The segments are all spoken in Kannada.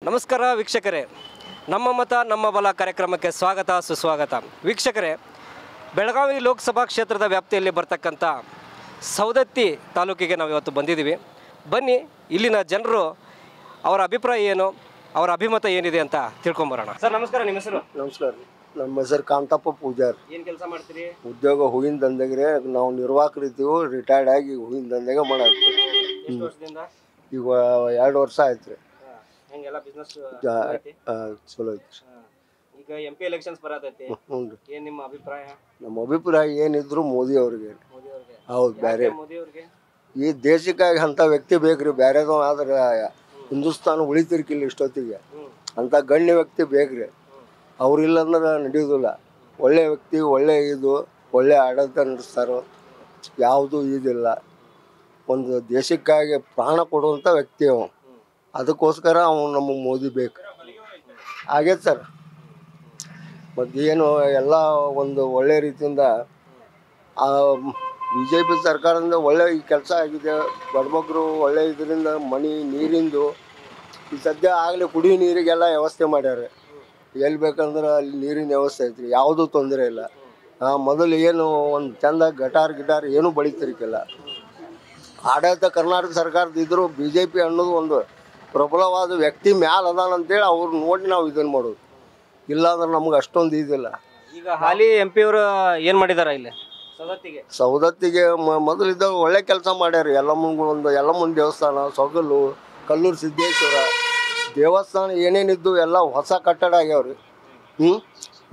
ನಮಸ್ಕಾರ ವೀಕ್ಷಕರೇ, ನಮ್ಮ ಮತ ನಮ್ಮ ಬಲ ಕಾರ್ಯಕ್ರಮಕ್ಕೆ ಸ್ವಾಗತ ಸುಸ್ವಾಗತ. ವೀಕ್ಷಕರೇ, ಬೆಳಗಾವಿ ಲೋಕಸಭಾ ಕ್ಷೇತ್ರದ ವ್ಯಾಪ್ತಿಯಲ್ಲಿ ಬರ್ತಕ್ಕಂಥ ಸವದತ್ತಿ ತಾಲೂಕಿಗೆ ನಾವು ಇವತ್ತು ಬಂದಿದ್ದೀವಿ. ಬನ್ನಿ, ಇಲ್ಲಿನ ಜನರು ಅವರ ಅಭಿಪ್ರಾಯ ಏನು, ಅವರ ಅಭಿಮತ ಏನಿದೆ ಅಂತ ತಿಳ್ಕೊಂಬರೋಣ. ಸರ್ ನಮಸ್ಕಾರ, ನಿಮ್ಮ ಹೆಸರು? ನಮಸ್ಕಾರ, ನಮ್ಮ ಹೆಸರು ಕಾಂತಪ್ಪ ಪೂಜಾರ್. ಏನು ಕೆಲಸ ಮಾಡ್ತೀರಿ? ಉದ್ಯೋಗ ಹೂವಿನ ದಂಧೆಗೆ ನಾವು ನಿರ್ವಾಹಕರಿದ್ದೀವಿ. ರಿಟೈರ್ಡ್ ಆಗಿ ಹೂವಿನ ದಂಧೆಗೆ ಮಾಡಾಕ್ತೀವಿ. ಎಷ್ಟು ವರ್ಷದಿಂದ? ಈಗ 2 ವರ್ಷ ಆಯ್ತು ರೀ. ಹೆಂಗೆಲ್ಲ ಬಿಸ್ನೆಸ್ ಚಲೋ ಐತಿ. ಈಗ MP ಎಲೆಕ್ಷನ್ಸ್ ಬರತೈತಿ. ಹ್ಞೂ ರೀ. ಏನು ನಿಮ್ಮ ಅಭಿಪ್ರಾಯ? ನಮ್ಮ ಅಭಿಪ್ರಾಯ ಏನಿದ್ರು ಮೋದಿ ಅವ್ರಿಗೆ. ಹೌದು, ಬೇರೆ ಮೋದಿ ಅವ್ರಿಗೆ ಈ ದೇಶಕ್ಕಾಗಿ ಅಂಥ ವ್ಯಕ್ತಿ ಬೇಕ್ರಿ. ಬೇರೆದು ಆದ್ರೆ ಹಿಂದೂಸ್ತಾನ ಉಳಿತಿರ್ಕಿಲ್ಲ ಇಷ್ಟೊತ್ತಿಗೆ. ಅಂಥ ಗಣ್ಯ ವ್ಯಕ್ತಿ ಬೇಕ್ರಿ. ಅವ್ರಿಲ್ಲ ಅಂದ್ರೆ ನಡೆಯೋದಿಲ್ಲ. ಒಳ್ಳೆ ವ್ಯಕ್ತಿ, ಒಳ್ಳೆ ಆಡಳಿತ ನಡೆಸ್ತಾರೋ, ಯಾವುದೂ ಇದಿಲ್ಲ. ಒಂದು ದೇಶಕ್ಕಾಗಿ ಪ್ರಾಣ ಕೊಡುವಂಥ ವ್ಯಕ್ತಿ ಅವ. ಅದಕ್ಕೋಸ್ಕರ ಅವನು ನಮಗೆ ಮೋದಿ ಬೇಕು ಆಗೈತೆ ಸರ್. ಮತ್ತೇನು ಎಲ್ಲ ಒಂದು ಒಳ್ಳೆ ರೀತಿಯಿಂದ BJP ಸರ್ಕಾರದಿಂದ ಒಳ್ಳೆ ಈ ಕೆಲಸ ಆಗಿದೆ. ಬಡಬಗ್ರು ಒಳ್ಳೆ ಇದರಿಂದ ಮನೆ ನೀರಿಂದು ಈ ಸದ್ಯ ಆಗಲೇ ಕುಡಿಯೋ ನೀರಿಗೆಲ್ಲ ವ್ಯವಸ್ಥೆ ಮಾಡ್ಯಾರ. ಎಲ್ಲಿ ಬೇಕಂದ್ರೆ ಅಲ್ಲಿ ನೀರಿನ ವ್ಯವಸ್ಥೆ ಐತ್ರಿ, ಯಾವುದೂ ತೊಂದರೆ ಇಲ್ಲ. ಮೊದಲು ಏನು ಒಂದು ಚಂದ ಗಿಟಾರ್ ಏನೂ ಬಳಿತಿರ್ಕಿಲ್ಲ. ಆಡಳಿತ ಕರ್ನಾಟಕ ಸರ್ಕಾರದ ಇದ್ದರೂ BJP ಅನ್ನೋದು ಒಂದು ಪ್ರಬಲವಾದ ವ್ಯಕ್ತಿ ಮ್ಯಾಲ ಅದಾನ ಅಂತೇಳಿ ಅವ್ರು ನೋಡಿ ನಾವು ಇದನ್ನು ಮಾಡೋದು. ಇಲ್ಲಾಂದ್ರೆ ನಮ್ಗೆ ಅಷ್ಟೊಂದು ಇದಿಲ್ಲ. ಈಗ ಹಾಲಿ MP ಅವರು ಏನು ಮಾಡಿದಾರ ಇಲ್ಲಿ ಸವದತ್ತಿಗೆ? ಮೊದಲಿದ್ದ ಒಳ್ಳೆ ಕೆಲಸ ಮಾಡ್ಯಾರ. ಯಲ್ಲಮ್ಮನ ದೇವಸ್ಥಾನ, ಸೊಗಲು, ಕಲ್ಲೂರು ಸಿದ್ದೇಶ್ವರ ದೇವಸ್ಥಾನ ಏನೇನಿದ್ದು ಎಲ್ಲ ಹೊಸ ಕಟ್ಟಡ ಆಗ್ಯಾವ್ರಿ.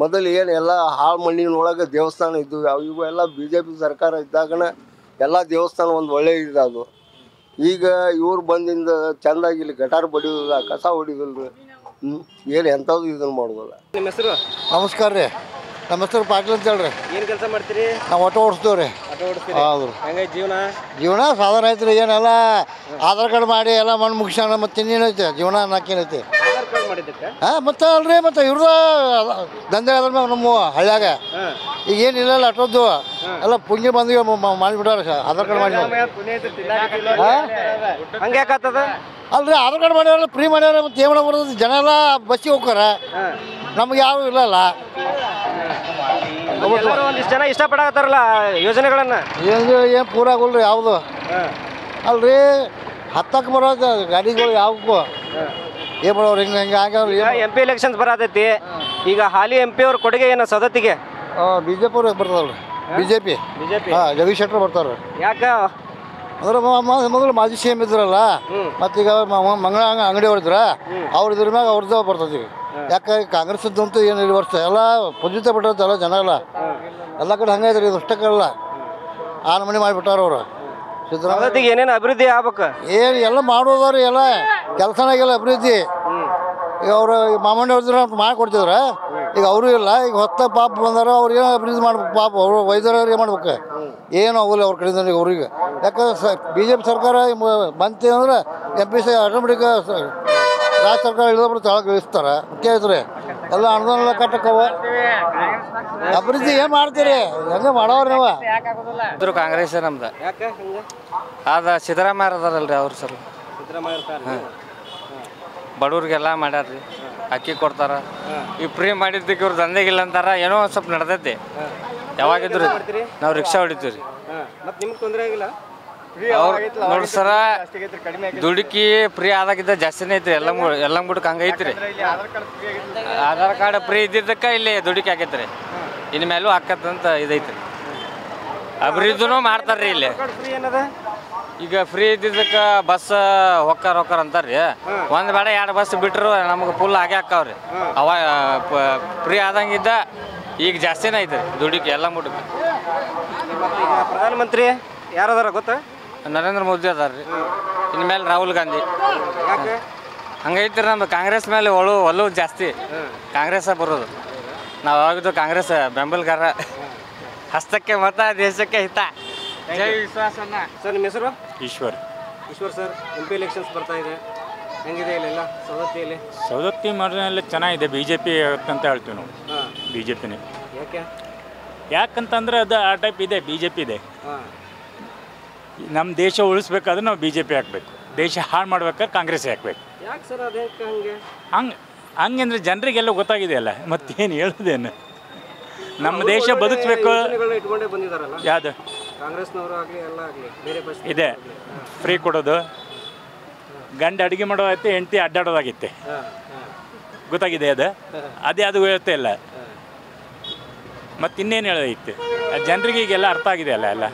ಮೊದಲು ಏನು ಎಲ್ಲ ಹಾಳು ಮಣ್ಣಿನೊಳಗೆ ದೇವಸ್ಥಾನ ಇದ್ದು, ಇವೆಲ್ಲ BJP ಸರ್ಕಾರ ಇದ್ದಾಗನ ಎಲ್ಲ ದೇವಸ್ಥಾನ ಒಂದು ಒಳ್ಳೆ ಇದ್ದದು. ಈಗ ಇವ್ರು ಬಂದಿಂದ ಚೆಂದಾಗಿ ಇಲ್ಲಿ ಗಟಾರ್ ಬಡಿಯೋದಿಲ್ಲ, ಕಸ ಹೊಡಿಯೋದಿಲ್ಲ, ಏನು ಎಂಥದ್ದು ಇದನ್ನು ಮಾಡೋದಿಲ್ಲ. ನಿಮ್ಮ ಹೆಸರು? ನಮಸ್ಕಾರ ರೀ, ನಮ್ಮ ಹೆಸರು ಪಾಟೀಲ್ ಅಂತ ಹೇಳ್ರಿ. ಏನು ಕೆಲಸ ಮಾಡ್ತೀರಿ? ನಾವು ಆಟೋ ಓಡಿಸ್ತೇವೆ ರೀ. ಹೌದು. ಹೆಂಗೈತೆ ಜೀವನ ಸಾಧಾರಣ ಐತೆ ರೀ. ಏನೆಲ್ಲ ಆಧಾರ್ ಕಾರ್ಡ್ ಮಾಡಿ ಎಲ್ಲ ಮಣ್ಣು ಮುಗಿಸೋಣ. ಮತ್ತೆ ಇನ್ನೇನೈತೆ ಜೀವನ ಅನ್ನೋಕ್ಕೇನೈತಿ? ಹಾಂ, ಮತ್ತೆ ಅಲ್ರಿ, ಮತ್ತೆ ಇವ್ರದ ದಂಧೆ ಅದ್ರ ಮ್ಯಾಗ ನಮ್ಮ ಹಳ್ಳ್ಯಾಗ ಈಗ ಏನಿಲ್ಲ ಆಟೋದ್ದು ಎಲ್ಲ ಪುಂಗಿ ಬಂದು ಮಾಡಿಬಿಟ್ಟಾರ. ಆಧಾರ್ ಕಾರ್ಡ್ ಮಾಡಿ ಹಂಗೆ ಯಾಕತ್ತದ ಅಲ್ರಿ, ಆಧಾರ್ ಕಾರ್ಡ್ ಮಾಡ್ಯಾರ, ಫ್ರೀ ಮಾಡ್ಯಾರ. ಮತ್ತೆ ಏನು ಬರೋದು? ಜನ ಎಲ್ಲ ಬಸ್ಸಿಗೆ ಹೋಗ್ತಾರ, ನಮ್ಗೆ ಯಾವ ಇಲ್ಲಲ್ಲ. ಒಂದಿಷ್ಟು ಜನ ಇಷ್ಟಪಡತ್ತಾರಲ್ಲ ಯೋಜನೆಗಳನ್ನ. ಏನು ಪೂರ ಆಗೋಲ್ರಿ ಯಾವುದು. ಅಲ್ರಿ, ಹತ್ತಕ್ಕೆ ಬರೋದು ಗಾಡಿಗಳು ಯಾವಕ್ಕೂ ಏನು ಮಾಡೋರು ಹಿಂಗೆ ಆಗ್ಯಾವ್ರಿ. MP ಎಲೆಕ್ಷನ್ಸ್ ಬರತೈತಿ. ಈಗ ಹಾಲಿ MP ಅವ್ರ ಕೊಡುಗೆ ಏನು ಸವದತ್ತಿಗೆ? BJP ಅವ್ರಿಗೆ ಬರ್ತದಲ್ರಿ. BJP ಹಾಂ, ಜಗದೀಶ್ ಶೆಟ್ಟರ್ ಬರ್ತಾರೆ. ಯಾಕೆ ಅಂದ್ರೆ ಮೊದಲು ಮಾಜಿ CM ಇದ್ರಲ್ಲ, ಮತ್ತೀಗ ಮಂಗಳ ಅಂಗಡಿ ಅವ್ರಿದ್ರ, ಅವ್ರ ಇದ್ರ ಮ್ಯಾಗ ಅವ್ರದ್ದು ಬರ್ತದೆ. ಯಾಕೆ ಕಾಂಗ್ರೆಸ್ದಂತೂ ಏನು ಇಲ್ಲಿ ವರ್ಷ ಎಲ್ಲ ಪುಂಜಿತ ಬಿಟ್ಟಿರ್ತಲ್ಲ ಜನ ಎಲ್ಲ ಕಡೆ ಹಂಗೆ ಐತ್ರಿ. ಇದು ಅಷ್ಟಕ್ಕಲ್ಲ, ಮನೆ ಮಾಡಿಬಿಟ್ಟಾರ ಅವರು. ಸವದತ್ತಿಗೆ ಏನೇನು ಅಭಿವೃದ್ಧಿ ಆಗ್ಬೇಕು? ಏನು ಎಲ್ಲ ಮಾಡೋದವ್ರಿ, ಎಲ್ಲ ಕೆಲಸನಾಗೆಲ್ಲ ಅಭಿವೃದ್ಧಿ. ಈಗ ಅವರು ಮಾಮಣ್ಣ ಅವ್ರದ್ರ ಮಾಡಿಕೊಡ್ತಿದ್ರ, ಈಗ ಅವರು ಇಲ್ಲ. ಈಗ ಹೊತ್ತ ಪಾಪ ಬಂದಾರ, ಅವ್ರು ಏನೋ ಅಭಿವೃದ್ಧಿ ಮಾಡ್ಬೇಕು. ಪಾಪ ಅವರು ವೈದ್ಯರು ಏನು ಮಾಡ್ಬೇಕು? ಏನು ಆಗೋಲ್ಲ ಅವ್ರ ಕಡೆಯಿಂದ ಈಗ ಅವ್ರಿಗೆ. ಯಾಕಂದ್ರೆ BJP ಸರ್ಕಾರ ಬಂತು ಅಂದ್ರೆ MP ಆಟೋಮೆಟಿಕ್ ರಾಜ್ಯ ಸರ್ಕಾರ ಇಳಿದ್ಬಿಟ್ಟು ತೆಳಗೆ ಇಳಿಸ್ತಾರೆ. ಮುಖ್ಯ ಐತ್ರಿ, ಎಲ್ಲ ಅನುದಾನ ಕಟ್ಟಕ್ಕವ. ಅಭಿವೃದ್ಧಿ ಏನು ಮಾಡ್ತೀರಿ? ಹೆಂಗೆ ಮಾಡೋರು ನೀವು? ಇದ್ರು ಕಾಂಗ್ರೆಸ್ ನಮ್ದು. ಯಾಕೆ ಅದ ಸಿದ್ದರಾಮಯ್ಯ ಅದಾರಲ್ರಿ ಅವ್ರು ಸರ್. ಬಡವ್ರಿಗೆಲ್ಲ ಮಾಡ್ಯಾರ್ರಿ, ಅಕ್ಕಿ ಕೊಡ್ತಾರ. ಈ ಫ್ರೀ ಮಾಡಿದ್ದಕ್ಕೆ ಇವ್ರು ದಂಧೆಗಿಲ್ಲ ಅಂತಾರ. ಏನೋ ಒಂದು ಸ್ವಲ್ಪ ನಡೆದೈತಿ. ಯಾವಾಗಿದ್ರು ನಾವು ರಿಕ್ಷಾ ಹೊಡಿತೀವಿ ರೀ. ನಿಮ್ಗೆ ತೊಂದರೆ ಆಗಿಲ್ಲ? ನೋಡ್ರಿ ಸರ, ದುಡುಕಿ ಫ್ರೀ ಆದಾಗಿದ್ದ ಜಾಸ್ತಿನೇ ಐತ್ರಿ. ಎಲ್ಲ ಬಿಡಕ್ಕೆ ಹಂಗೈತ್ರಿ. ಆಧಾರ್ ಕಾರ್ಡ್ ಫ್ರೀ ಇದ್ದಿದ್ದಕ್ಕೆ ಇಲ್ಲಿ ದುಡುಕಿ ಆಗೈತ್ರಿ. ಇನ್ನು ಮೇಲೂ ಹಾಕತ್ತಂತ ಇದೈತ್ರಿ. ಅಭಿವೃದ್ಧಿನೂ ಮಾಡ್ತಾರ್ರಿ ಇಲ್ಲಿ. ಈಗ ಫ್ರೀ ಇದ್ದಿದ್ದಕ್ಕೆ ಬಸ್ ಹೊಕ್ಕಾರ ಅಂತಾರ್ರಿ. ಒಂದು ಬೇಡ 2 ಬಸ್ ಬಿಟ್ಟರು ನಮ್ಗೆ ಫುಲ್ ಆಗೇ ಹಾಕಾವ್ರಿ. ಫ್ರೀ ಆದಂಗಿದ್ದ ಈಗ ಜಾಸ್ತಿನೇ ಐತ್ರಿ ದುಡುಕಿ ಎಲ್ಲ ಮುಡುಕ. ಪ್ರಧಾನಮಂತ್ರಿ ಯಾರದಾರ ಗೊತ್ತಾ? ನರೇಂದ್ರ ಮೋದಿ ಅದಾರ ರೀ. ಇನ್ನು ಮೇಲೆ ರಾಹುಲ್ ಗಾಂಧಿ. ಹಂಗೈತ್ರಿ ನಮ್ದು ಕಾಂಗ್ರೆಸ್ ಮೇಲೆ ಒಲವು ಜಾಸ್ತಿ. ಕಾಂಗ್ರೆಸ್ ಬರೋದು. ನಾವು ಯಾವಾಗಿದ್ದು ಕಾಂಗ್ರೆಸ್ ಬೆಂಬಲಗಾರ. ಹಸ್ತಕ್ಕೆ ಮತ, ದೇಶಕ್ಕೆ ಹಿತ. ಜೈ ವಿಶ್ವಾಸನ್ನ. ಸರ್ ನಿಮ್ಮ ಹೆಸರು? ಈಶ್ವರ್ ಸರ್, MP ಎಲೆಕ್ಷನ್ಸ್ ಬರ್ತಾ ಇದೆ, ಹೆಂಗಿದೆ ಇಲ್ಲೆಲ್ಲ ಸವದತ್ತಿಯಲ್ಲಿ? ಸವದತ್ತಿ ಮಾಡಿದ್ರೆ ಚೆನ್ನಾಗಿದೆ. BJP ಅಂತ ಹೇಳ್ತೀವಿ ನಾವು. BJPನೇ. ಯಾಕಂತಂದ್ರೆ ಅದು ಆ ಟೈಪ್ ಇದೆ. BJP ಇದೆ. ನಮ್ಮ ದೇಶ ಉಳಿಸ್ಬೇಕಾದ್ರೆ ನಾವು BJP ಹಾಕಬೇಕು. ದೇಶ ಹಾಳು ಮಾಡ್ಬೇಕಾದ್ರೆ ಕಾಂಗ್ರೆಸ್ ಹಾಕ್ಬೇಕು. ಯಾಕೆ ಸರ್ ಅದೇ ಹಂಗೆ? ಹಂಗಂದ್ರೆ ಜನರಿಗೆಲ್ಲ ಗೊತ್ತಾಗಿದೆಯಲ್ಲ, ಮತ್ತೇನು ಹೇಳೋದೇನು. ನಮ್ಮ ದೇಶ ಬದುಕಬೇಕು. ಇಟ್ಕೊಂಡೇ ಬಂದಿದ್ದಾರಲ್ಲ ಯಾವುದು ಕಾಂಗ್ರೆಸ್ನವರು ಆಗಲಿ ಎಲ್ಲ ಆಗಲಿ ಬೇರೆ ಬಸ್ ಇದೆ, ಫ್ರೀ ಕೊಡೋದು, ಗಂಡ ಅಡುಗೆ ಮಾಡೋದೈತೆ, ಹೆಂಡತಿ ಅಡ್ಡಾಡೋದಾಗಿತ್ತೆ, ಗೊತ್ತಾಗಿದೆ ಅದು. ಅದು ವ್ಯವಸ್ಥೆ ಇಲ್ಲ. ಮತ್ತಿನ್ನೇನು ಹೇಳೋದೈತೆ, ಜನರಿಗೆ ಈಗೆಲ್ಲ ಅರ್ಥ ಆಗಿದೆ ಅಲ್ಲ ಎಲ್ಲ.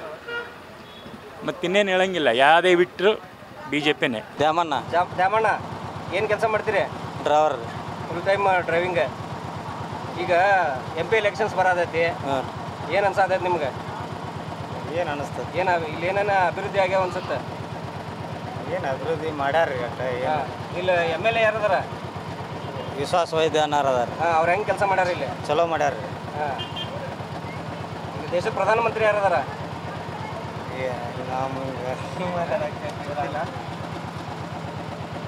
ಮತ್ತಿನ್ನೇನು ಹೇಳಂಗಿಲ್ಲ, ಯಾವುದೇ ಬಿಟ್ಟರು BJPನೇ. ದ್ಯಾಮಣ್ಣ ಏನು ಕೆಲಸ ಮಾಡ್ತೀರಿ? ಡ್ರೈವರ್. Full time driving. ಈಗ MP ಎಲೆಕ್ಷನ್ಸ್ ಬರೋದೈತಿ, ಏನು ಅನ್ಸಾದೈತಿ ನಿಮ್ಗೆ? ಏನು ಅನ್ನಿಸ್ತದೆ? ಇಲ್ಲಿ ಏನೇನು ಅಭಿವೃದ್ಧಿ ಆಗ್ಯಾವ ಅನ್ಸುತ್ತೆ? ಏನು ಅಭಿವೃದ್ಧಿ ಮಾಡ್ಯಾರ? ಇಲ್ಲಿ MLA ಯಾರದಾರ? ವಿಶ್ವಾಸ ವೈದ್ಯ ಅನ್ನಾರ ಅದಾರ. ಅವ್ರು ಹೆಂಗೆ ಕೆಲಸ ಮಾಡ್ಯಾರ ಇಲ್ಲಿ? ಚಲೋ ಮಾಡ್ಯಾರ. ಇಲ್ಲಿ ದೇಶದ ಪ್ರಧಾನಮಂತ್ರಿ ಯಾರದಾರ?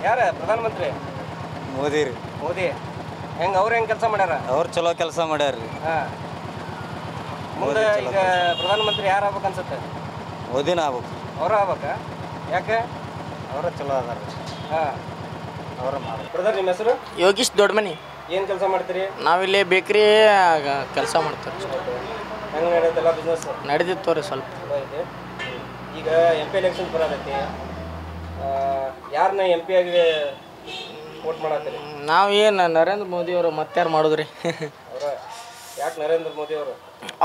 ಯಾರ ಪ್ರಧಾನಮಂತ್ರಿ? ಮೋದಿ ರೀ. ಮೋದಿ ಹೆಂಗೆ ಅವ್ರು ಹೆಂಗೆ ಕೆಲಸ ಮಾಡ್ಯಾರ? ಅವ್ರು ಚಲೋ ಕೆಲಸ ಮಾಡ್ಯಾರ ರೀ. ಮುಂದೆ ಈಗ ಪ್ರಧಾನಮಂತ್ರಿ ಯಾರು ಆಗ್ಬೇಕು ಅನ್ಸುತ್ತೆ? ಮೋದಿನ ಆಗ್ಬೇಕು. ಅವ್ರು ಆಗ್ಬೇಕಾ? ಯಾಕೆ? ಅವರ ಚಲೋ ಅದಾರ. ಅವ್ರ ಮಾಡಿ. ಬ್ರದರ್, ನಿಮ್ಮ ಹೆಸರು? ಯೋಗೀಶ್ ದೊಡ್ಡಮನಿ. ಏನು ಕೆಲಸ ಮಾಡ್ತೀರಿ? ನಾವಿಲ್ಲಿ ಬೇಕ್ರಿ ಕೆಲಸ ಮಾಡ್ತೀವಿ. ಹೆಂಗೆ ನಡೆಯುತ್ತಲ್ಲ ಬಿಸ್ನೆಸ್? ನಡೆದಿತ್ತು ರೀ ಸ್ವಲ್ಪ. ಈಗ MP ಎಲೆಕ್ಷನ್ ಬರೋದೈತಿ, ಯಾರನ್ನ MP ಆಗಿ ವೋಟ್ ಮಾಡತ್ತೀರಿ? ನಾವು ಏನು ನರೇಂದ್ರ ಮೋದಿ ಅವರು ಮತ್ತಾರು ಮಾಡೋದ್ರಿ. ಅವರ ಯಾಕೆ ನರೇಂದ್ರ ಮೋದಿ ಅವರು?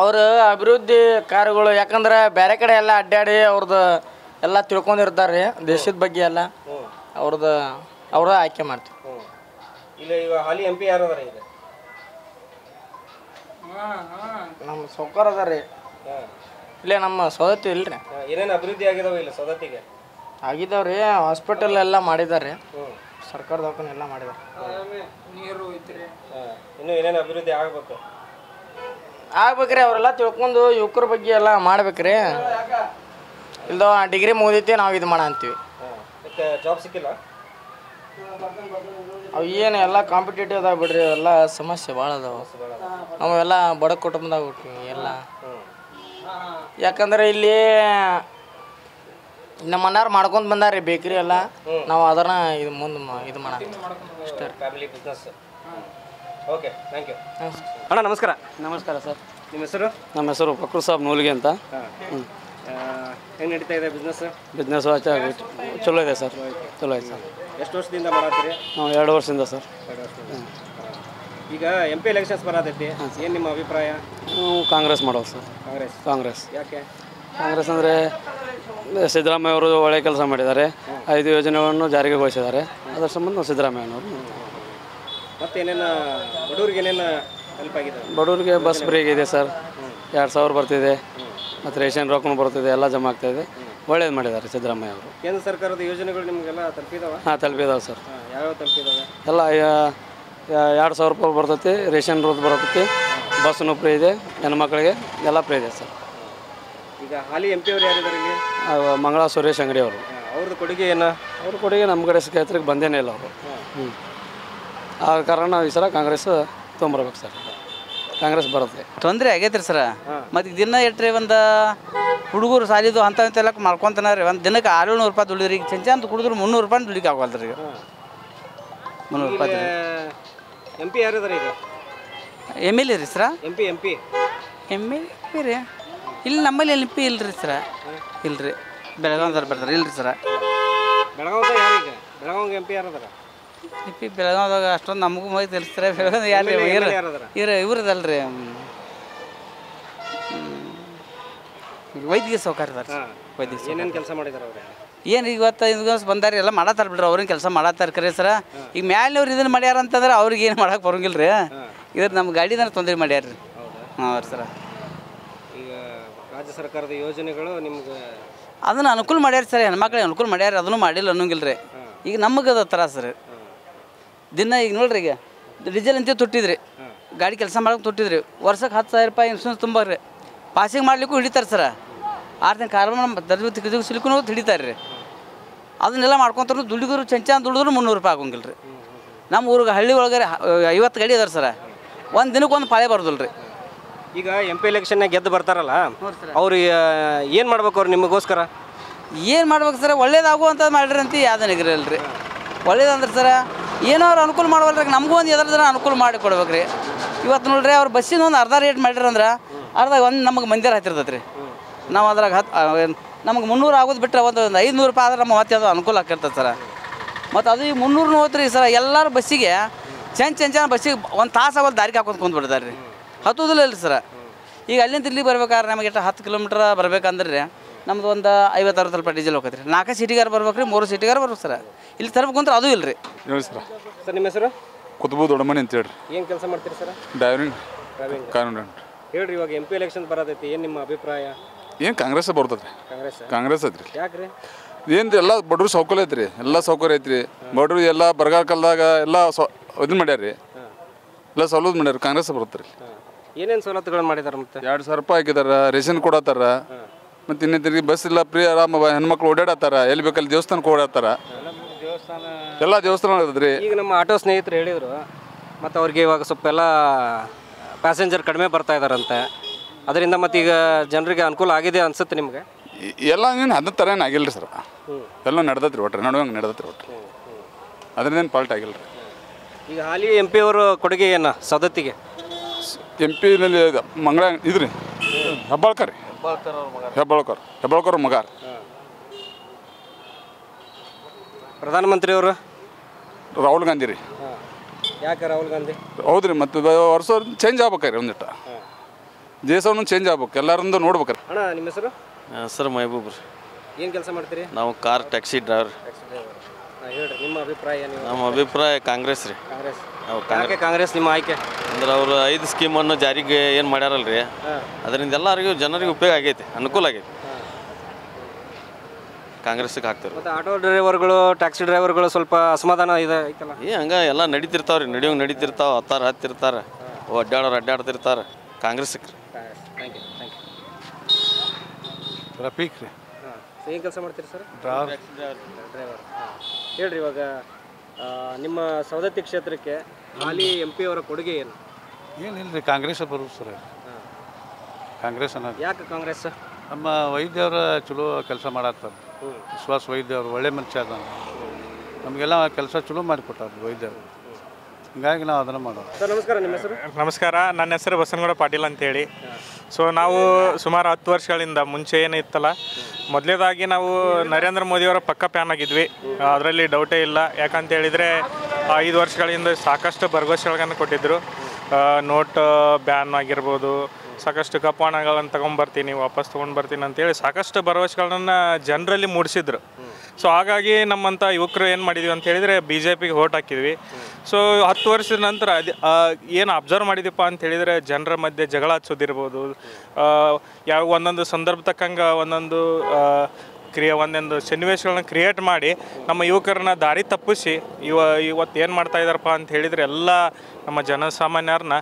ಅವ್ರ ಅಭಿವೃದ್ಧಿ ಕಾರ್ಯಗಳು, ಯಾಕಂದ್ರೆ ಬೇರೆ ಕಡೆ ಎಲ್ಲ ಅಡ್ಡಾಡಿ ಅವ್ರದ್ದು ಎಲ್ಲ ತಿಳ್ಕೊಂಡಿರ್ತಾರೆ ದೇಶದ ಬಗ್ಗೆ ಎಲ್ಲ. ಅವ್ರ ಆಯ್ಕೆ ಮಾಡ್ತೀವಿ. ಇಲ್ಲ ಈಗ ಹಾಲಿ MP ಯಾರು ಅದಾರ? ಈಗ ನಮ್ಮ ಸೌಕರ್ ಅದಾರ ರೀ. ಇಲ್ಲೇ ನಮ್ಮ ಸೌದತ್ತಿ ಇಲ್ರಿ. ಏನೇನು ಅಭಿವೃದ್ಧಿ ಆಗಿದಾವ ಇಲ್ಲ ಸೌದತ್ತಿಗೆ? ಆಗಿದ್ದಾವ್ರಿ. ಹಾಸ್ಪಿಟಲ್ ಎಲ್ಲ ಮಾಡಿದ್ದಾರೆ, ಸರ್ಕಾರ ದವಾಖಾನೆ ಎಲ್ಲ ಮಾಡಿದ್ದಾರೆ. ಇನ್ನು ಏನೇನು ಅಭಿವೃದ್ಧಿ ಆಗ್ಬೇಕು? ಆಗ್ಬೇಕ್ರಿ. ಅವರೆಲ್ಲ ತಿಳ್ಕೊಂಡು ಯುವಕರ ಬಗ್ಗೆ ಎಲ್ಲ ಮಾಡ್ಬೇಕ್ರಿ. ಇಲ್ದ ಡಿಗ್ರಿ ಮುಗಿದೈತಿ, ನಾವು ಇದು ಮಾಡ ಅಂತೀವಿ. ಜಾಬ್ ಸಿಕ್ಕಿಲ್ಲ? ಅವು ಏನು ಎಲ್ಲ ಕಾಂಪಿಟೇಟಿವ್ ಅದಾವ ಬಿಡ್ರಿ. ಎಲ್ಲ ಸಮಸ್ಯೆ ಭಾಳ ಅದಾವ. ನಾವೆಲ್ಲ ಬಡ ಕುಟುಂಬದಾಗ ಹುಟ್ಟಿವಿ ಎಲ್ಲ. ಯಾಕಂದ್ರೆ ಇಲ್ಲಿ ನಮ್ಮ ಅಣ್ಣಾರು ಮಾಡ್ಕೊಂಡು ಬಂದಾರ್ರಿ ಬೇಕ್ರಿ ಎಲ್ಲ. ನಾವು ಅದನ್ನ ಇದು ಮುಂದೆ ಇದು ಮಾಡ ಅಷ್ಟೇ. Family business. Okay, thank you. ಅಣ್ಣ ನಮಸ್ಕಾರ. ನಮಸ್ಕಾರ ಸರ್. ನಿಮ್ಮ ಹೆಸರು? ನಮ್ಮ ಹೆಸರು ಫಕ್ರು ಸಾಬ್ ನೂಲ್ಗೆ ಅಂತ. ಹೆಂಗೆ ನಡೀತಾ ಇದೆ ಬಿಸ್ನೆಸ್? ಬಿಸ್ನೆಸ್ ಚಲೋ ಇದೆ ಸರ್. ಚಲೋ ಇದೆ ಸರ್. ಎಷ್ಟು ವರ್ಷದಿಂದ ಮಾಡತ್ತೀರಿ? ನಾವು 2 ವರ್ಷದಿಂದ ಸರ್. 2 ವರ್ಷದಿಂದ. ಈಗ MP ಎಲೆಕ್ಷನ್ಸ್ ಬರೋದೈತಿ, ಏನು ನಿಮ್ಮ ಅಭಿಪ್ರಾಯ? ನಾವು ಕಾಂಗ್ರೆಸ್ ಮಾಡೋದು ಸರ್. ಕಾಂಗ್ರೆಸ್. ಯಾಕೆ ಕಾಂಗ್ರೆಸ್ ಅಂದರೆ ಸಿದ್ದರಾಮಯ್ಯ ಅವರು ಒಳ್ಳೆಯ ಕೆಲಸ ಮಾಡಿದ್ದಾರೆ. 5 ಯೋಜನೆಗಳನ್ನು ಜಾರಿಗೆಗೊಳಿಸಿದ್ದಾರೆ. ಅದರ ಸಂಬಂಧ ನಾವು ಸಿದ್ದರಾಮಯ್ಯನವರು. ಮತ್ತೇನೇನು ಬಡವ್ರಿಗೆ ಏನೇನು ಹೆಲ್ಪ್ ಆಗಿದೆ? ಬಡವರಿಗೆ ಬಸ್ ಫ್ರೀಗೆ ಇದೆ ಸರ್. 2000 ಬರ್ತಿದೆ. ಮತ್ತು ರೇಷನ್ ರೊಕ್ಕನೂ ಬರ್ತಿದೆ, ಎಲ್ಲ ಜಮಾ ಆಗ್ತಾಯಿದೆ. ಒಳ್ಳೇದು ಮಾಡಿದ್ದಾರೆ ಸಿದ್ದರಾಮಯ್ಯ ಅವರು. ಕೇಂದ್ರ ಸರ್ಕಾರದ ಯೋಜನೆಗಳು ನಿಮಗೆಲ್ಲ ತಲುಪಿದಾವ? ಹಾಂ, ತಲುಪಿದಾವೆ ಸರ್. ಯಾವ್ಯಾವ ತಲುಪಿದಾವೆ? ಎಲ್ಲ 2000 ರೂಪಾಯಿ ಬರ್ತೈತಿ, ರೇಷನ್ ರೋದ್ ಬರ್ತೈತಿ, ಬಸ್ಸನ್ನು ಫ್ರೀ ಇದೆ, ಹೆಣ್ಮಕ್ಳಿಗೆ ಎಲ್ಲ ಫ್ರೀ ಇದೆ ಸರ್. ಈಗ ಹಾಲಿ MP ಅವರು ಯಾರಿದ್ದಾರೆ ಇಲ್ಲಿ? ಮಂಗಳ ಸುರೇಶ್ ಅಂಗಡಿ ಅವರು. ಅವ್ರದ್ದು ಕೊಡುಗೆ ಏನು? ಅವ್ರ ಕೊಡುಗೆ ನಮ್ಮ ಕಡೆ ರೈತರಿಗೆ ಬಂದೇನೇ ಇಲ್ಲ ಅವರು. ಆ ಕಾರಣ ನಾವು ಈ ಸಲ ಕಾಂಗ್ರೆಸ್ ತೊಗೊಂಬರ್ಬೇಕು ಸರ್. ಕಾಂಗ್ರೆಸ್ ಬರುತ್ತೆ. ತೊಂದರೆ ಆಗೈತೆ ರೀ ಸರ. ಮತ್ತು ದಿನ ಎಟ್ರಿ ಒಂದು ಹುಡುಗರು ಸಾಲಿದು ಅಂತೆಲ್ಲ ಮಾಡ್ಕೊತಾನ ರೀ. ಒಂದು ದಿನಕ್ಕೆ 600 ರೂಪಾಯಿ ದುಡಿದ್ರಿ. ಈಗ ಚೆಂಚ ಅಂತ ಕುಡಿದ್ರು 300 ರೂಪಾಯಿ ದುಡಿಕೆ ಆಗಲ್ರಿ. ಈಗ 300 ರೂಪಾಯಿ. MP ಯಾರಿದ್ದಾರೆ ಈಗ? MLA ರೀ ಸರ. MP MLA ರೀ. ಇಲ್ಲಿ ನಮ್ಮಲ್ಲಿ MP ಇಲ್ರಿ ಸರ. ಇಲ್ರಿ, ಬೆಳಗಾವ್ದವ್ರು ಬರ್ತಾರೆ. ಇಲ್ರಿ ಸರ. ಬೆಳಗಾವ್ದಾಗ ಯಾರೀಗ? ಬೆಳಗಾವಿಗೆ MP ಯಾರದಾರ? MP ಬೆಳಗಾವ್ದಾಗ ಅಷ್ಟೊಂದು ನಮಗೂ ಮೈ ತಿಳಿಸ್ತಾರೆ. ಬೆಳಗಾವ್ ಯಾರು ಇವ್ರದಲ್ರಿ, ವೈದ್ಯಕೀಯ ಸೌಕರ್ಯ ಇದಾರೆ. ವೈದ್ಯಕೀಯ ಏನೇನು ಕೆಲಸ ಮಾಡಿದಾರೆ ಅವ್ರು? ಏನು ಇವತ್ತು ಬಂದಾರ ಎಲ್ಲ ಮಾಡತ್ತಾರ ಬಿಡ್ರಿ. ಅವ್ರೇನು ಕೆಲಸ ಮಾಡತ್ತಾರ ಕರೆ ಸರ. ಈಗ ಮ್ಯಾಲಿನವ್ರು ಇದನ್ನು ಮಾಡ್ಯಾರ ಅಂತಂದ್ರೆ ಅವ್ರಿಗೆ ಏನು ಮಾಡಕ್ಕೆ ಬರೋಂಗಿಲ್ಲ ರೀ. ಇದ್ರ ನಮ್ಮ ಗಾಡಿದಾರ ತೊಂದರೆ ಮಾಡ್ಯಾರ ರೀ. ಹಾಂ ಸರ. ಈಗ ರಾಜ್ಯ ಸರ್ಕಾರದ ಯೋಜನೆಗಳು ನಿಮ್ಗೆ ಅದನ್ನು ಅನುಕೂಲ ಮಾಡ್ಯಾರ ಸರ್. ಹೆಣ್ಮಕ್ಳಿಗೆ ಅನುಕೂಲ ಮಾಡ್ಯಾರ, ಅದನ್ನು ಮಾಡಿಲ್ಲ ಅನ್ನೋಂಗಿಲ್ಲ ರೀ. ಈಗ ನಮಗೆ ಅದು ತ್ರಾಸ ರೀ. ದಿನ ಈಗ ನೋಡ್ರಿ, ಈಗ ಡೀಸೆಲ್ ಅಂತ ತುಟ್ಟಿದ್ರಿ, ಗಾಡಿ ಕೆಲಸ ಮಾಡಕ್ಕೆ ತುಟ್ಟಿದ್ರಿ. ವರ್ಷಕ್ಕೆ 10,000 ರೂಪಾಯಿ ಇನ್ಸೂರೆನ್ಸ್ ತುಂಬ್ರಿ. ಪಾಸಿಂಗ್ ಮಾಡ್ಲಿಕ್ಕೂ ಹಿಡಿತಾರೆ ಸರ್. 6 ದಿನ ಕಾರ್ಬನ್ ದರ್ಜು ಸಿಲಿಕೊಂಡು ಹಿಡಿತಾರೆ ರೀ. ಅದನ್ನೆಲ್ಲ ಮಾಡ್ಕೊತಾರೆ. ದುಡಿಗೋರು ಚೆಂಚ ದುಡಿದ್ರು 300 ರೂಪಾಯಿ ಆಗೋಂಗಿಲ್ಲ ರೀ. ನಮ್ಮ ಊರಿಗೆ ಹಳ್ಳಿ ಒಳಗಡೆ 50 ಗಾಡಿ ಅದಾರೆ ಸರ. ಒಂದು ದಿನಕ್ಕೆ ಒಂದು ಪಾಳೆ ಬರೋದಿಲ್ಲ ರೀ. ಈಗ MP ಎಲೆಕ್ಷನ್ನಾಗ ಗೆದ್ದು ಬರ್ತಾರಲ್ಲ, ಅವ್ರು ಏನು ಮಾಡ್ಬೇಕು? ಅವ್ರು ನಿಮಗೋಸ್ಕರ ಏನು ಮಾಡ್ಬೇಕು ಸರ ಒಳ್ಳೇದಾಗುವಂಥದ್ದು ಮಾಡಿರಿ ಅಂತ ಯಾವ್ದು ನಿಗ್ರಲ್ಲ ರೀ ಒಳ್ಳೇದಂದ್ರೆ ಸರ ಏನೋ ಅವ್ರು ಅನುಕೂಲ ಮಾಡೋಲ್ರಿ ನಮಗೂ ಒಂದು ಎದ್ರ ಅನುಕೂಲ ಮಾಡಿ ಕೊಡ್ಬೇಕು ರೀ ಇವತ್ತು ನೋಡ್ರಿ ಅವ್ರು ಬಸ್ಸಿನ ಒಂದು ಅರ್ಧ ರೇಟ್ ಮಾಡಿರಂದ್ರೆ ಅರ್ಧ ಒಂದು ನಮಗೆ ಮಂದಿರ ಹತ್ತಿರ್ತೈತೆ ರೀ ನಾವು ಅದ್ರಾಗ ನಮಗೆ 300 ಆಗೋದು ಬಿಟ್ಟರೆ ಒಂದು 500 ರೂಪಾಯಿ ಆದ್ರೆ ನಮ್ಮ ಮತ್ತೆ ಅದು ಅನುಕೂಲ ಆಗ್ತಿರ್ತದೆ ಸರ ಮತ್ತು ಅದು ಈಗ 300 ಹೋತ್ರಿ ಸರ ಎಲ್ಲರೂ ಬಸ್ಸಿಗೆ ಚೆಂದ ಬಸ್ಸಿಗೆ ಒಂದು ತಾಸು ಆಗೋದು ದಾರಿಗೆ ಹಾಕೊಂಡು ಕುಂತ್ಬಿಡ್ತಾರೆ ರೀ ಹತ್ತೋದಿಲ್ಲ ರೀ ಸರ ಈಗ ಅಲ್ಲಿಂದ ಇಲ್ಲಿ ಬರ್ಬೇಕಾದ್ರೆ ನಮಗೆ ಎಷ್ಟು 10 ಕಿಲೋಮೀಟ್ರ್ ಬರ್ಬೇಕಂದ್ರೆ ರೀ ನಮ್ದು ಒಂದು 50-60 ರೂಪಾಯಿ ಡೀಸೆಲ್ ಹೋಗತ್ತೆ ರೀ 4 ಸೀಟಿಗಾರ ಬರ್ಬೇಕು ರೀ 3 ಸೀಟಿಗಾರ ಬರ್ಬೇಕು ಸರ ಇಲ್ಲಿ ತರ್ಬೇಕು ಅಂದ್ರೆ ಅದು ಇಲ್ಲ ರೀ ಹೇಳಿ ಸರ್ ಸರ್ ನಿಮ್ಮ ಹೆಸರು ಕುತುಬು ದೊಡ್ಡಮನೆ ಅಂತ ಹೇಳ್ರಿ ಏನು ಕೆಲಸ ಮಾಡ್ತೀರಿ ಸರ್? ಡ್ರೈವಿಂಗ್ ಕಾನೂನು ಹೇಳ್ರಿ ಇವಾಗ MP ಎಲೆಕ್ಷನ್ ಬರೋದೈತಿ ಏನು ನಿಮ್ಮ ಅಭಿಪ್ರಾಯ? ಏನು ಕಾಂಗ್ರೆಸ್ ಬರ್ತದೆ ಕಾಂಗ್ರೆಸ್ ಐತ್ರಿ ಯಾಕ್ರಿ? ಏನು ಎಲ್ಲ ಬಡ್ರು ಸೌಕರ್ಯ ಐತ್ರಿ ಎಲ್ಲ ಸೌಕರ್ಯ ಐತ್ರಿ ಬಡ್ರು ಎಲ್ಲ ಬರಗಾಲ ಕಾಲದಾಗ ಎಲ್ಲ ಇದನ್ನ ಮಾಡ್ಯಾರ ರೀ ಎಲ್ಲ ಸವಲತ್ತು ಮಾಡ್ಯಾರ ಕಾಂಗ್ರೆಸ್ ಬರುತ್ತೆ ರೀ ಏನೇನು ಸವಲತ್ತುಗಳನ್ನು ಮಾಡಿದಾರೆ ಮತ್ತೆ? 2,000 ರೂಪಾಯಿ ಹಾಕಿದಾರ ರೇಷನ್ ಕೊಡತ್ತಾರ ಮತ್ತು ಇನ್ನಿತರಿಗೆ ಬಸ್ ಇಲ್ಲ ಫ್ರೀ ಆರಾಮ ಹೆಣ್ಮಕ್ಳು ಓಡಾಡತ್ತಾರ ಎಲ್ಲಿ ಬೇಕಲ್ಲಿ ದೇವಸ್ಥಾನಕ್ಕೆ ಓಡಾಡ್ತಾರ ಎಲ್ಲ ದೇವಸ್ಥಾನ ಇರ್ತದ್ರಿ. ಈಗ ನಮ್ಮ ಆಟೋ ಸ್ನೇಹಿತರು ಹೇಳಿದರು ಮತ್ತು ಅವ್ರಿಗೆ ಇವಾಗ ಸ್ವಲ್ಪ ಎಲ್ಲ ಪ್ಯಾಸೆಂಜರ್ ಕಡಿಮೆ ಬರ್ತಾ ಇದ್ದಾರಂತೆ ಅದರಿಂದ ಮತ್ತು ಈಗ ಜನರಿಗೆ ಅನುಕೂಲ ಆಗಿದೆ ಅನ್ಸುತ್ತೆ ನಿಮಗೆ? ಎಲ್ಲ ಏನು ಅದ ಥರ ಏನು ಆಗಿಲ್ಲ ರೀ ಸರ್ ಎಲ್ಲ ನಡೆದತ್ರಿ ಒಟ್ರೆ ನಡುವಂಗೆ ನಡೆದತ್ರಿ ಒಟ್ರೆ ಅದರಿಂದೇನು ಪಾಲ್ಟ್ ಆಗಿಲ್ಲ ರೀ. ಈಗ ಹಾಲಿ MP ಅವರು ಕೊಡುಗೆ ಏನು ಸವದತ್ತಿಗೆ? MP ನಲ್ಲಿ ಮಂಗಳ ಇದ್ರಿ ಹೆಬ್ಬಾಳ್ಕರ್ ರೀ ಹೆಬ್ಬಾಳ್ಕರ್ ಮಗ ಪ್ರಧಾನಮಂತ್ರಿಯವರು ರಾಹುಲ್ ಗಾಂಧಿ ರೀ. ಯಾಕೆ ರಾಹುಲ್ ಗಾಂಧಿ? ಹೌದ್ರಿ ಮತ್ತು ವರ್ಷ ಚೇಂಜ್ ಆಗ್ಬೇಕ್ರಿ ಒಂದಿಟ್ಟ ದೇಶವನ್ನು ಚೇಂಜ್ ಆಗ್ಬೇಕು ಎಲ್ಲರಿಂದ ನೋಡ್ಬೇಕ್ರಿ. ಅಣ್ಣ ನಿಮ್ಮ ಹೆಸರು? ಸರ್ ಮಹಬೂಬ್ ರೀ. ಏನು ಕೆಲಸ ಮಾಡ್ತೀರಿ? ನಾವು ಕಾರ್ ಟ್ಯಾಕ್ಸಿ ಡ್ರೈವರ್. ಹೇಳ್ರಿ ನಿಮ್ಮ ಅಭಿಪ್ರಾಯ? ನಮ್ಮ ಅಭಿಪ್ರಾಯ ಕಾಂಗ್ರೆಸ್ ರೀ. ಕಾಂಗ್ರೆಸ್ ನಿಮ್ಮ ಆಯ್ಕೆ ಅಂದ್ರೆ ಅವರು 5 ಸ್ಕೀಮನ್ನು ಜಾರಿಗೆ ಏನು ಮಾಡ್ಯಾರಲ್ರಿ ಅದರಿಂದ ಎಲ್ಲರಿಗೂ ಜನರಿಗೆ ಉಪಯೋಗ ಆಗೈತೆ ಅನುಕೂಲ ಆಗೈತೆ ಕಾಂಗ್ರೆಸ್ಗೆ ಹಾಕ್ತಾರೆ. ಮತ್ತು ಆಟೋ ಡ್ರೈವರ್ಗಳು ಟ್ಯಾಕ್ಸಿ ಡ್ರೈವರ್ಗಳು ಸ್ವಲ್ಪ ಅಸಮಾಧಾನ ಇದೆ ಐತಲ್ಲ? ಹಂಗೆ ಎಲ್ಲ ನಡೀತಿರ್ತಾವೆ ರೀ ನಡೀತಿರ್ತಾವೆ ಹತ್ತಿರ್ತಾರೆ ಅಡ್ಡಾಡ್ತಿರ್ತಾರೆ ಕಾಂಗ್ರೆಸ್ಗೆ ರೀ. ರಫೀಕ್ ರೀ. ಏನು ಕೆಲಸ ಮಾಡ್ತೀರಿ ಸರ್? ಡ್ರೈವರ್. ಹೇಳ್ರಿ ಇವಾಗ ನಿಮ್ಮ ಸವದತ್ತಿ ಕ್ಷೇತ್ರಕ್ಕೆ ಹಾಲಿ MP ಅವರ ಕೊಡುಗೆ ಏನು? ಏನಿಲ್ಲ ರೀ ಕಾಂಗ್ರೆಸ್ ಬರೋದು ಸರ್ ಕಾಂಗ್ರೆಸ್ ಅನ್ನೋದು. ಯಾಕೆ ಕಾಂಗ್ರೆಸ್? ನಮ್ಮ ವೈದ್ಯರ ಚಲೋ ಕೆಲಸ ಮಾಡತ್ತಾರೆ ವಿಶ್ವಾಸ ವೈದ್ಯರು ಒಳ್ಳೆ ಮನುಷ್ಯ ಅದ ನಮಗೆಲ್ಲ ಕೆಲಸ ಚಲೋ ಮಾಡಿಕೊಟ್ಟಾರ ವೈದ್ಯರು ಹಿಂಗಾಗಿ ನಾವು ಅದನ್ನು ಮಾಡೋದು. ಸರ್ ನಮಸ್ಕಾರ ನಿಮ್ಮ ಹೆಸರು? ನಮಸ್ಕಾರ ನನ್ನ ಹೆಸರು ಬಸನಗೌಡ ಪಾಟೀಲ್ ಅಂತೇಳಿ. ಸೊ ನಾವು ಸುಮಾರು 10 ವರ್ಷಗಳಿಂದ ಮುಂಚೆ ಏನಿತ್ತಲ್ಲ ಮೊದಲೇದಾಗಿ ನಾವು ನರೇಂದ್ರ ಮೋದಿಯವರ ಪಕ್ಕ ಫ್ಯಾನ್ ಆಗಿದ್ವಿ ಅದರಲ್ಲಿ ಡೌಟೇ ಇಲ್ಲ. ಯಾಕಂತ ಹೇಳಿದರೆ 5 ವರ್ಷಗಳಿಂದ ಸಾಕಷ್ಟು ಭರವಸೆಗಳನ್ನು ಕೊಟ್ಟಿದ್ದರು. ನೋಟ್ ಬ್ಯಾನ್ ಆಗಿರ್ಬೋದು ಸಾಕಷ್ಟು ಕಪ್ಪಣಗಳನ್ನು ತೊಗೊಂಬರ್ತೀನಿ ವಾಪಸ್ ತೊಗೊಂಡು ಬರ್ತೀನಿ ಅಂತೇಳಿ ಸಾಕಷ್ಟು ಭರವಸೆಗಳನ್ನು ಜನರಲ್ಲಿ ಮೂಡಿಸಿದ್ರು. ಸೊ ಹಾಗಾಗಿ ನಮ್ಮಂಥ ಯುವಕರು ಏನು ಮಾಡಿದ್ವಿ ಅಂತ ಹೇಳಿದರೆ BJPಗೆ ವೋಟ್ ಹಾಕಿದ್ವಿ. ಸೊ 10 ವರ್ಷದ ನಂತರ ಏನು ಅಬ್ಸರ್ವ್ ಮಾಡಿದೀಪ್ಪ ಅಂತ ಹೇಳಿದರೆ ಜನರ ಮಧ್ಯೆ ಜಗಳ ಹಚ್ಚೋದಿರ್ಬೋದು ಯಾವ ಒಂದೊಂದು ಸಂದರ್ಭ ತಕ್ಕಂಗೆ ಒಂದೊಂದು ಒಂದೊಂದು ಸನ್ನಿವೇಶಗಳನ್ನ ಕ್ರಿಯೇಟ್ ಮಾಡಿ ನಮ್ಮ ಯುವಕರನ್ನ ದಾರಿ ತಪ್ಪಿಸಿ ಇವತ್ತು ಏನು ಮಾಡ್ತಾ ಇದ್ದಾರಪ್ಪ ಅಂತ ಹೇಳಿದರೆ ಎಲ್ಲ ನಮ್ಮ ಜನಸಾಮಾನ್ಯರನ್ನ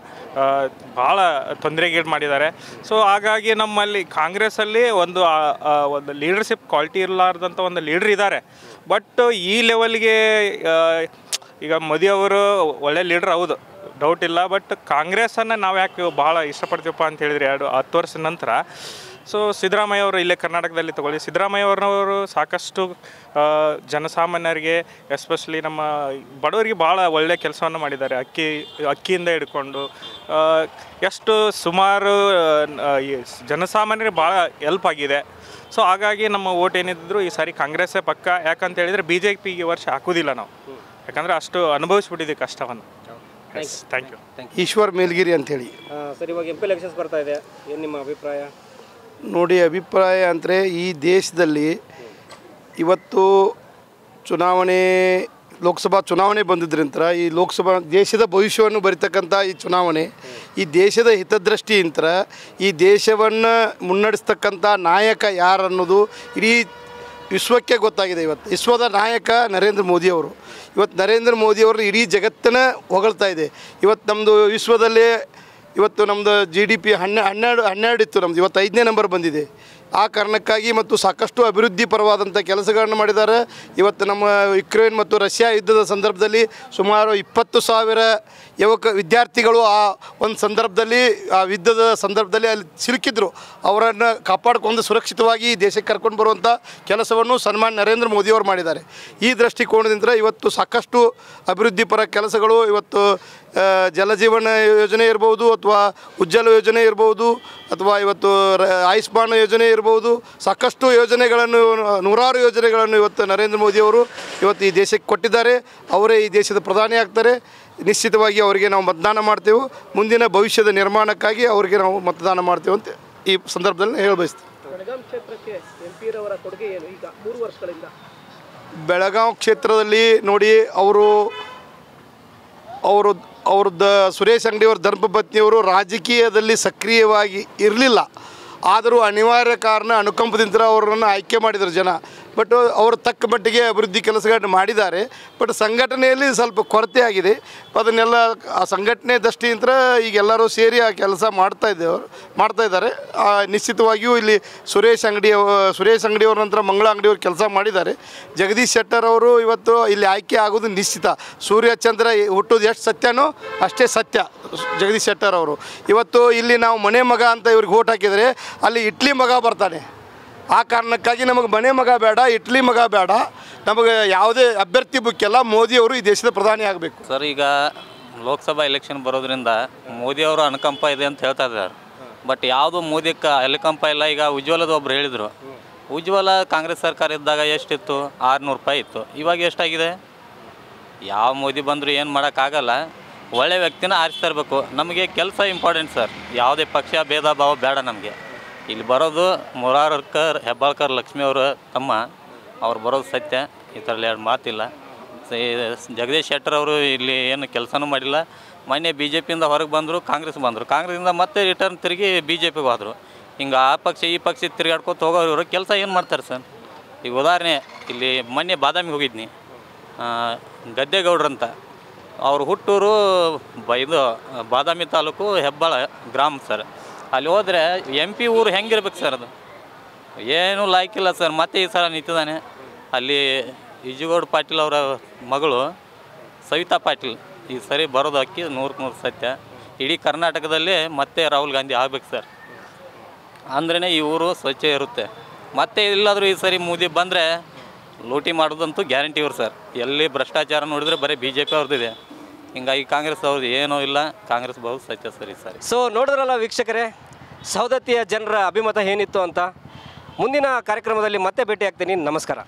ಭಾಳ ತೊಂದರೆಗೀಡು ಮಾಡಿದ್ದಾರೆ. ಸೊ ಹಾಗಾಗಿ ನಮ್ಮಲ್ಲಿ ಕಾಂಗ್ರೆಸ್ಸಲ್ಲಿ ಒಂದು ಲೀಡರ್ಶಿಪ್ ಕ್ವಾಲಿಟಿ ಇರಲಾರ್ದಂಥ ಒಂದು ಲೀಡ್ರ್ ಇದ್ದಾರೆ. ಬಟ್ ಈ ಲೆವೆಲ್ಗೆ ಈಗ ಮೋದಿಯವರು ಒಳ್ಳೆ ಲೀಡ್ರ್ ಹೌದು ಡೌಟ್ ಇಲ್ಲ. ಬಟ್ ಕಾಂಗ್ರೆಸ್ಸನ್ನು ನಾವು ಯಾಕೆ ಭಾಳ ಇಷ್ಟಪಡ್ತೀವಪ್ಪ ಅಂತ ಹೇಳಿದರೆ 10 ವರ್ಷದ ನಂತರ ಸೊ ಸಿದ್ದರಾಮಯ್ಯ ಅವರು ಇಲ್ಲೇ ಕರ್ನಾಟಕದಲ್ಲಿ ತಗೊಳ್ಳಿ ಸಿದ್ದರಾಮಯ್ಯ ಅವ್ರನ್ನವರು ಸಾಕಷ್ಟು ಜನಸಾಮಾನ್ಯರಿಗೆ ಎಸ್ಪೆಷಲಿ ನಮ್ಮ ಬಡವರಿಗೆ ಭಾಳ ಒಳ್ಳೆಯ ಕೆಲಸವನ್ನು ಮಾಡಿದ್ದಾರೆ. ಅಕ್ಕಿಯಿಂದ ಹಿಡ್ಕೊಂಡು ಎಷ್ಟು ಸುಮಾರು ಜನಸಾಮಾನ್ಯರಿಗೆ ಭಾಳ ಹೆಲ್ಪ್ ಆಗಿದೆ. ಸೊ ಹಾಗಾಗಿ ನಮ್ಮ ಓಟ್ ಏನಿದ್ರು ಈ ಸಾರಿ ಕಾಂಗ್ರೆಸ್ಸೇ ಪಕ್ಕ. ಯಾಕಂತ ಹೇಳಿದರೆ BJPಗೆ ವರ್ಷ ಹಾಕೋದಿಲ್ಲ ನಾವು ಯಾಕಂದರೆ ಅಷ್ಟು ಅನುಭವಿಸ್ಬಿಟ್ಟಿದ್ದೀವಿ ಕಷ್ಟವನ್ನು. Thank you. ಈಶ್ವರ್ ಮೇಲ್ಗಿರಿ ಅಂಥೇಳಿ. ಸರ್ ಇವಾಗ MP ಎಲೆಕ್ಷನ್ಸ್ ಬರ್ತಾ ಇದೆ ಏನು ನಿಮ್ಮ ಅಭಿಪ್ರಾಯ? ನೋಡಿ ಅಭಿಪ್ರಾಯ ಅಂದರೆ ಈ ದೇಶದಲ್ಲಿ ಇವತ್ತು ಚುನಾವಣೆ ಲೋಕಸಭಾ ಚುನಾವಣೆ ಬಂದಿದ್ದರಿಂದ ಈ ಲೋಕಸಭಾ ದೇಶದ ಭವಿಷ್ಯವನ್ನು ಬರಿತಕ್ಕಂಥ ಈ ಚುನಾವಣೆ ಈ ದೇಶದ ಹಿತದೃಷ್ಟಿಯಿಂದ ಈ ದೇಶವನ್ನು ಮುನ್ನಡೆಸ್ತಕ್ಕಂಥ ನಾಯಕ ಯಾರನ್ನೋದು ಇಡೀ ವಿಶ್ವಕ್ಕೆ ಗೊತ್ತಾಗಿದೆ. ಇವತ್ತು ವಿಶ್ವದ ನಾಯಕ ನರೇಂದ್ರ ಮೋದಿಯವರು. ಇವತ್ತು ನರೇಂದ್ರ ಮೋದಿಯವರು ಇಡೀ ಜಗತ್ತನ್ನು ಹೊಗಳ್ತಾ ಇದೆ. ಇವತ್ತು ನಮ್ಮದು ವಿಶ್ವದಲ್ಲೇ ಇವತ್ತು ನಮ್ಮದು GDP 12 ಇತ್ತು ನಮ್ಮದು ಇವತ್ತು 5ನೇ ನಂಬರ್ ಬಂದಿದೆ. ಆ ಕಾರಣಕ್ಕಾಗಿ ಮತ್ತು ಸಾಕಷ್ಟು ಅಭಿವೃದ್ಧಿ ಪರವಾದಂಥ ಕೆಲಸಗಳನ್ನು ಮಾಡಿದ್ದಾರೆ. ಇವತ್ತು ನಮ್ಮ ಯುಕ್ರೇನ್ ಮತ್ತು ರಷ್ಯಾ ಯುದ್ಧದ ಸಂದರ್ಭದಲ್ಲಿ ಸುಮಾರು 20,000 ವಿದ್ಯಾರ್ಥಿಗಳು ಆ ಒಂದು ಸಂದರ್ಭದಲ್ಲಿ ಆ ಯುದ್ಧದ ಸಂದರ್ಭದಲ್ಲಿ ಅಲ್ಲಿ ಸಿಲುಕಿದ್ರು. ಅವರನ್ನು ಕಾಪಾಡಿಕೊಂಡು ಸುರಕ್ಷಿತವಾಗಿ ದೇಶಕ್ಕೆ ಕರ್ಕೊಂಡು ಬರುವಂಥ ಕೆಲಸವನ್ನು ಸನ್ಮಾನ್ಯ ನರೇಂದ್ರ ಮೋದಿಯವರು ಮಾಡಿದ್ದಾರೆ. ಈ ದೃಷ್ಟಿಕೋನದಿಂದ ಇವತ್ತು ಸಾಕಷ್ಟು ಅಭಿವೃದ್ಧಿ ಪರ ಕೆಲಸಗಳು ಇವತ್ತು ಜಲಜೀವನ ಯೋಜನೆ ಇರ್ಬೋದು, ಅಥವಾ ಉಜ್ವಲ ಯೋಜನೆ ಇರ್ಬೋದು, ಅಥವಾ ಇವತ್ತು ಆಯುಷ್ಮಾನ್ ಯೋಜನೆ ಇರ್ಬೋದು, ಸಾಕಷ್ಟು ಯೋಜನೆಗಳನ್ನು, ನೂರಾರು ಯೋಜನೆಗಳನ್ನು ಇವತ್ತು ನರೇಂದ್ರ ಮೋದಿಯವರು ಇವತ್ತು ಈ ದೇಶಕ್ಕೆ ಕೊಟ್ಟಿದ್ದಾರೆ. ಅವರೇ ಈ ದೇಶದ ಪ್ರಧಾನಿ ಆಗ್ತಾರೆ. ನಿಶ್ಚಿತವಾಗಿ ಅವರಿಗೆ ನಾವು ಮತದಾನ ಮಾಡ್ತೇವೆ. ಮುಂದಿನ ಭವಿಷ್ಯದ ನಿರ್ಮಾಣಕ್ಕಾಗಿ ಅವರಿಗೆ ನಾವು ಮತದಾನ ಮಾಡ್ತೇವೆ ಅಂತ ಈ ಸಂದರ್ಭದಲ್ಲಿ ಹೇಳ ಬಯಸ್ತೀವಿ. ಬೆಳಗಾವಿ ಕ್ಷೇತ್ರಕ್ಕೆ MP ರವರ ಕೊಡುಗೆ ಏನು ಈಗ 3 ವರ್ಷಗಳಿಂದ? ಬೆಳಗಾವಿ ಕ್ಷೇತ್ರದಲ್ಲಿ ನೋಡಿ, ಅವ್ರದ್ದು ಸುರೇಶ್ ಅಂಗಡಿಯವ್ರ ಧರ್ಮಪತ್ನಿಯವರು ರಾಜಕೀಯದಲ್ಲಿ ಸಕ್ರಿಯವಾಗಿ ಇರಲಿಲ್ಲ. ಆದರೂ ಅನಿವಾರ್ಯ ಕಾರಣ ಅನುಕಂಪದಿಂದ ಅವರನ್ನು ಆಯ್ಕೆ ಮಾಡಿದರು ಜನ. ಬಟ್ ಅವರು ತಕ್ಕ ಮಟ್ಟಿಗೆ ಅಭಿವೃದ್ಧಿ ಕೆಲಸಗಳನ್ನು ಮಾಡಿದ್ದಾರೆ. ಬಟ್ ಸಂಘಟನೆಯಲ್ಲಿ ಸ್ವಲ್ಪ ಕೊರತೆ ಆಗಿದೆ. ಅದನ್ನೆಲ್ಲ ಆ ಸಂಘಟನೆ ದೃಷ್ಟಿಯಿಂದ ಈಗ ಎಲ್ಲರೂ ಸೇರಿ ಆ ಕೆಲಸ ಮಾಡ್ತಾ ಇದ್ದಾರೆ. ನಿಶ್ಚಿತವಾಗಿಯೂ ಇಲ್ಲಿ ಸುರೇಶ್ ಅಂಗಡಿಯವ್ರ ನಂತರ ಮಂಗಳ ಅಂಗಡಿಯವರು ಕೆಲಸ ಮಾಡಿದ್ದಾರೆ. ಜಗದೀಶ್ ಶೆಟ್ಟರ್ ಅವರು ಇವತ್ತು ಇಲ್ಲಿ ಆಯ್ಕೆ ಆಗೋದು ನಿಶ್ಚಿತ. ಸೂರ್ಯಚಂದ್ರ ಹುಟ್ಟೋದು ಎಷ್ಟು ಸತ್ಯನೋ ಅಷ್ಟೇ ಸತ್ಯ. ಜಗದೀಶ್ ಶೆಟ್ಟರ್ ಅವರು ಇವತ್ತು ಇಲ್ಲಿ ನಾವು ಮನೆ ಮಗ ಅಂತ ಇವ್ರಿಗೆ ಓಟ್ ಹಾಕಿದರೆ ಅಲ್ಲಿ ಇಟ್ಲಿ ಮಗ ಬರ್ತಾನೆ. ಆ ಕಾರಣಕ್ಕಾಗಿ ನಮಗೆ ಮನೆ ಮಗ ಬೇಡ, ಇಟ್ಲಿ ಮಗ ಬೇಡ, ನಮಗೆ ಯಾವುದೇ ಅಭ್ಯರ್ಥಿ ಮುಖ್ಯಲ್ಲ, ಮೋದಿಯವರು ಈ ದೇಶದ ಪ್ರಧಾನಿ ಆಗಬೇಕು. ಸರ್, ಈಗ ಲೋಕಸಭಾ ಎಲೆಕ್ಷನ್ ಬರೋದ್ರಿಂದ ಮೋದಿಯವರು ಅನುಕಂಪ ಇದೆ ಅಂತ ಹೇಳ್ತಾ ಇದ್ದಾರೆ. ಬಟ್ ಯಾವುದು ಮೋದಿಗೆ ಅನುಕಂಪ ಇಲ್ಲ. ಈಗ ಉಜ್ವಲದ ಒಬ್ರು ಹೇಳಿದರು, ಉಜ್ವಲ ಕಾಂಗ್ರೆಸ್ ಸರ್ಕಾರ ಇದ್ದಾಗ ಎಷ್ಟಿತ್ತು? 600 ರೂಪಾಯಿ ಇತ್ತು. ಇವಾಗ ಎಷ್ಟಾಗಿದೆ? ಯಾವ ಮೋದಿ ಬಂದರೂ ಏನು ಮಾಡೋಕ್ಕಾಗಲ್ಲ. ಒಳ್ಳೆ ವ್ಯಕ್ತಿನ ಆರಿಸ್ತಾ ಇರಬೇಕು. ನಮಗೆ ಕೆಲಸ ಇಂಪಾರ್ಟೆಂಟ್ ಸರ್. ಯಾವುದೇ ಪಕ್ಷ ಭೇದ ಭಾವ ಬೇಡ ನಮಗೆ. ಇಲ್ಲಿ ಬರೋದು ಮುರಾರ್ಕರ್ ಹೆಬ್ಬಾಳ್ಕರ್ ಲಕ್ಷ್ಮಿ ಅವರ ತಮ್ಮ, ಅವ್ರು ಬರೋದು ಸತ್ಯ. ಈ ಥರ 2 ಮಾತಿಲ್ಲ. ಜಗದೀಶ್ ಶೆಟ್ಟರ್ ಅವರು ಇಲ್ಲಿ ಏನು ಕೆಲಸನೂ ಮಾಡಿಲ್ಲ. ಮೊನ್ನೆ BJPಯಿಂದ ಹೊರಗೆ ಬಂದರು, ಕಾಂಗ್ರೆಸ್ಸಿಂದ ಮತ್ತೆ ರಿಟರ್ನ್ ತಿರುಗಿ BJPಗೆ ಹೋದರು. ಹಿಂಗೆ ಆ ಪಕ್ಷ ಈ ಪಕ್ಷ ತಿರುಗಾಡ್ಕೊತ ಹೋಗೋರು ಕೆಲಸ ಏನು ಮಾಡ್ತಾರೆ ಸರ್? ಈಗ ಉದಾಹರಣೆ, ಇಲ್ಲಿ ಮೊನ್ನೆ ಬಾದಾಮಿಗೆ ಹೋಗಿದ್ನಿ, ಗದ್ದೆಗೌಡ್ರಂತ ಅವ್ರ ಹುಟ್ಟೂರು ಇದು ಬಾದಾಮಿ ತಾಲೂಕು ಹೆಬ್ಬಾಳ ಗ್ರಾಮ ಸರ್. ಅಲ್ಲಿ ಹೋದರೆ MP ಊರು ಹೆಂಗಿರ್ಬೇಕು ಸರ್? ಅದು ಏನೂ ಲಾಯ್ಕಿಲ್ಲ ಸರ್. ಮತ್ತೆ ಈ ಸಲ ನಿಂತಿದ್ದಾನೆ ಅಲ್ಲಿ ಇಜುಗೌಡ ಪಾಟೀಲ್ ಅವರ ಮಗಳು ಸವಿತಾ ಪಾಟೀಲ್ ಈ ಸರಿ ಬರೋದು ಅಕ್ಕಿ 100% ಸತ್ಯ. ಇಡೀ ಕರ್ನಾಟಕದಲ್ಲಿ ಮತ್ತೆ ರಾಹುಲ್ ಗಾಂಧಿ ಆಗ್ಬೇಕು ಸರ್. ಅಂದ್ರೇ ಈ ಊರು ಸ್ವಚ್ಛ ಇರುತ್ತೆ. ಮತ್ತೆ ಇಲ್ಲಾದರೂ ಈ ಸರಿ ಮೋದಿ ಬಂದರೆ ಲೂಟಿ ಮಾಡೋದಂತೂ ಗ್ಯಾರಂಟಿ ಇವ್ರು ಸರ್. ಎಲ್ಲಿ ಭ್ರಷ್ಟಾಚಾರ ನೋಡಿದರೆ ಬರೀ BJP ಅವ್ರದ್ದಿದೆ. ಹಿಂಗಾಗಿ ಕಾಂಗ್ರೆಸ್ ಅವ್ರದ್ದು ಏನೂ ಇಲ್ಲ. ಕಾಂಗ್ರೆಸ್ ಬಹು ಸತ್ಯ ಸರಿ ಸರಿ. ಸೊ ನೋಡಿದ್ರಲ್ಲ ವೀಕ್ಷಕರೇ, ಸವದತ್ತಿಯ ಜನರ ಅಭಿಮತ ಏನಿತ್ತು ಅಂತ. ಮುಂದಿನ ಕಾರ್ಯಕ್ರಮದಲ್ಲಿ ಮತ್ತೆ ಭೇಟಿ ಆಗ್ತೀನಿ. ನಮಸ್ಕಾರ.